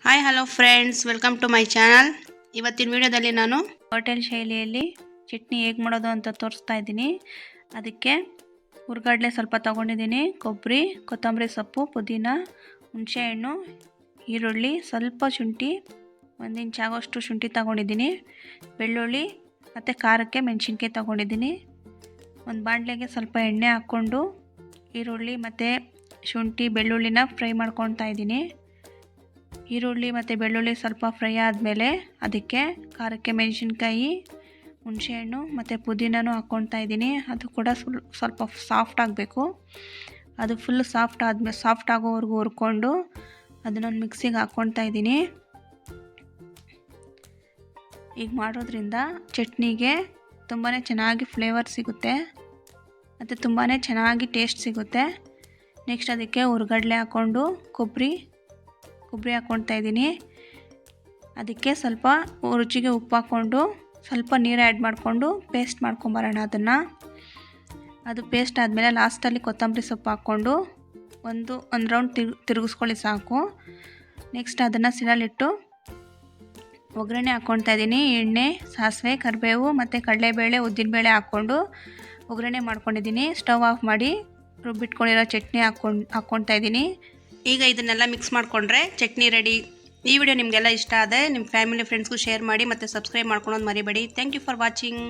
Hi hello friends, welcome to my channel. ಇವತ್ತಿನ ವಿಡಿಯೋದಲ್ಲಿ ನಾನು ಹೋಟೆಲ್ ಶೈಲಿಯಲ್ಲಿ ಚಟ್ನಿ ಹೇಗೆ ಮಾಡೋದು ಅಂತ ತೋರಿಸ್ತಾ ಇದ್ದೀನಿ. ಅದಕ್ಕೆ ಹುರ್ಗಡ್ಲೆ ಸ್ವಲ್ಪ ತೊಗೊಂಡಿದ್ದೀನಿ, ಕೊಬ್ಬರಿ, ಕೊತ್ತಂಬರಿ ಸೊಪ್ಪು, ಪುದೀನ, ಹುಣಸೆಹಣ್ಣು, ಈರುಳ್ಳಿ, ಸ್ವಲ್ಪ ಶುಂಠಿ, 1 ಇಂಚ್ ಆಗೋಷ್ಟು ಶುಂಠಿ ತೊಗೊಂಡಿದ್ದೀನಿ, ಬೆಳ್ಳುಳ್ಳಿ ಮತ್ತು ಖಾರಕ್ಕೆ ಮೆಣಸಿನ್ಕಾಯಿ ತೊಗೊಂಡಿದ್ದೀನಿ. ಒಂದು ಬಾಣಲೆಗೆ ಸ್ವಲ್ಪ ಎಣ್ಣೆ ಹಾಕ್ಕೊಂಡು ಈರುಳ್ಳಿ ಮತ್ತು ಶುಂಠಿ ಬೆಳ್ಳುಳ್ಳಿನ ಫ್ರೈ ಮಾಡ್ಕೊತಾ ಇದ್ದೀನಿ. ಈರುಳ್ಳಿ ಮತ್ತು ಬೆಳ್ಳುಳ್ಳಿ ಸ್ವಲ್ಪ ಫ್ರೈ ಆದಮೇಲೆ ಅದಕ್ಕೆ ಖಾರಕ್ಕೆ ಮೆಣಸಿನ್ಕಾಯಿ, ಹುಣಸೆಹಣ್ಣು ಮತ್ತು ಪುದೀನೂ ಹಾಕ್ಕೊತಾ ಇದ್ದೀನಿ. ಅದು ಕೂಡ ಸ್ವಲ್ಪ ಸಾಫ್ಟ್ ಆಗಬೇಕು. ಅದು ಫುಲ್ ಸಾಫ್ಟ್ ಆಗೋವರೆಗೂ ಹುರ್ಕೊಂಡು ಅದನ್ನೊಂದು ಮಿಕ್ಸಿಗೆ ಹಾಕ್ಕೊತಾ ಇದ್ದೀನಿ. ಈಗ ಮಾಡೋದ್ರಿಂದ ಚಟ್ನಿಗೆ ತುಂಬಾ ಚೆನ್ನಾಗಿ ಫ್ಲೇವರ್ ಸಿಗುತ್ತೆ ಮತ್ತು ತುಂಬಾ ಚೆನ್ನಾಗಿ ಟೇಸ್ಟ್ ಸಿಗುತ್ತೆ. ನೆಕ್ಸ್ಟ್ ಅದಕ್ಕೆ ಹುರ್ಗಡ್ಲೆ ಹಾಕ್ಕೊಂಡು ಕೊಬ್ಬರಿ ಹಾಕ್ಕೊತಾ ಇದ್ದೀನಿ. ಅದಕ್ಕೆ ಸ್ವಲ್ಪ ರುಚಿಗೆ ಉಪ್ಪು ಹಾಕ್ಕೊಂಡು ಸ್ವಲ್ಪ ನೀರು ಆ್ಯಡ್ ಮಾಡಿಕೊಂಡು ಪೇಸ್ಟ್ ಮಾಡ್ಕೊಂಬರೋಣ. ಅದು ಪೇಸ್ಟ್ ಆದಮೇಲೆ ಲಾಸ್ಟಲ್ಲಿ ಕೊತ್ತಂಬರಿ ಸೊಪ್ಪು ಹಾಕ್ಕೊಂಡು ಒಂದು ರೌಂಡ್ ತಿರುಗಿಸ್ಕೊಳ್ಳಿ ಸಾಕು. ನೆಕ್ಸ್ಟ್ ಅದನ್ನು ಸಿರಲಿಟ್ಟು ಒಗ್ಗರಣೆ ಹಾಕ್ಕೊತಾ ಇದ್ದೀನಿ. ಎಣ್ಣೆ, ಸಾಸಿವೆ, ಕರಿಬೇವು ಮತ್ತು ಕಡಲೆಬೇಳೆ, ಉದ್ದಿನಬೇಳೆ ಹಾಕ್ಕೊಂಡು ಒಗ್ಗರಣೆ ಮಾಡ್ಕೊಂಡಿದ್ದೀನಿ. ಸ್ಟವ್ ಆಫ್ ಮಾಡಿ ರುಬ್ಬಿಟ್ಕೊಂಡಿರೋ ಚಟ್ನಿ ಹಾಕ್ಕೊತಾ ಇದ್ದೀನಿ. ಈಗ ಇದನ್ನೆಲ್ಲ ಮಿಕ್ಸ್ ಮಾಡಿಕೊಂಡ್ರೆ ಚಟ್ನಿ ರೆಡಿ. ಈ ವಿಡಿಯೋ ನಿಮಗೆಲ್ಲ ಇಷ್ಟ ಆದರೆ ನಿಮ್ಮ ಫ್ಯಾಮಿಲಿ ಫ್ರೆಂಡ್ಸ್ಗೂ ಶೇರ್ ಮಾಡಿ ಮತ್ತು ಸಬ್ಸ್ಕ್ರೈಬ್ ಮಾಡ್ಕೊಳೋದು ಮರಿಬೇಡಿ. Thank you for watching.